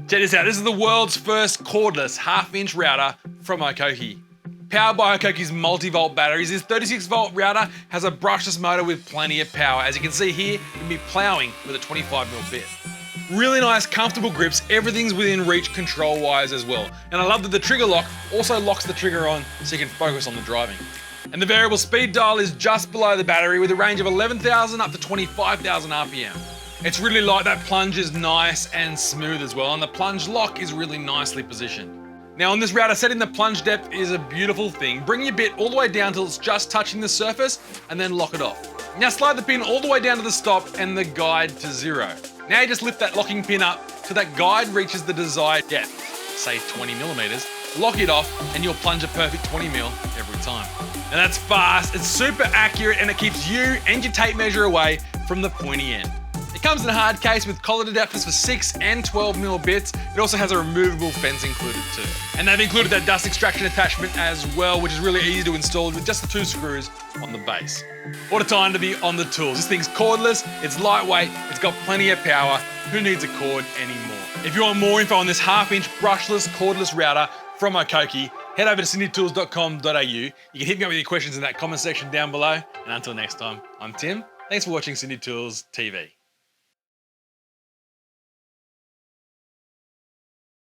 Check this out, this is the world's first cordless half-inch router from Hikoki. Powered by Hikoki's multi-volt batteries, this 36-volt router has a brushless motor with plenty of power. As you can see here, you can be ploughing with a 25mm bit. Really nice, comfortable grips, everything's within reach control-wise as well. And I love that the trigger lock also locks the trigger on so you can focus on the driving. And the variable speed dial is just below the battery with a range of 11,000 up to 25,000 RPM. It's really light, that plunge is nice and smooth as well, and the plunge lock is really nicely positioned. Now on this router, setting the plunge depth is a beautiful thing. Bring your bit all the way down till it's just touching the surface and then lock it off. Now slide the pin all the way down to the stop and the guide to 0. Now you just lift that locking pin up so that guide reaches the desired depth, say 20mm, lock it off and you'll plunge a perfect 20mm every time. And that's fast, it's super accurate, and it keeps you and your tape measure away from the pointy end. It comes in a hard case with collar adapters for 6 and 12mm bits. It also has a removable fence included too. And they've included that dust extraction attachment as well, which is really easy to install with just the 2 screws on the base. What a time to be on the tools. This thing's cordless, it's lightweight, it's got plenty of power. Who needs a cord anymore? If you want more info on this half-inch brushless cordless router from Hikoki, head over to cindytools.com.au. You can hit me up with your questions in that comment section down below. And until next time, I'm Tim. Thanks for watching Cindy Tools TV.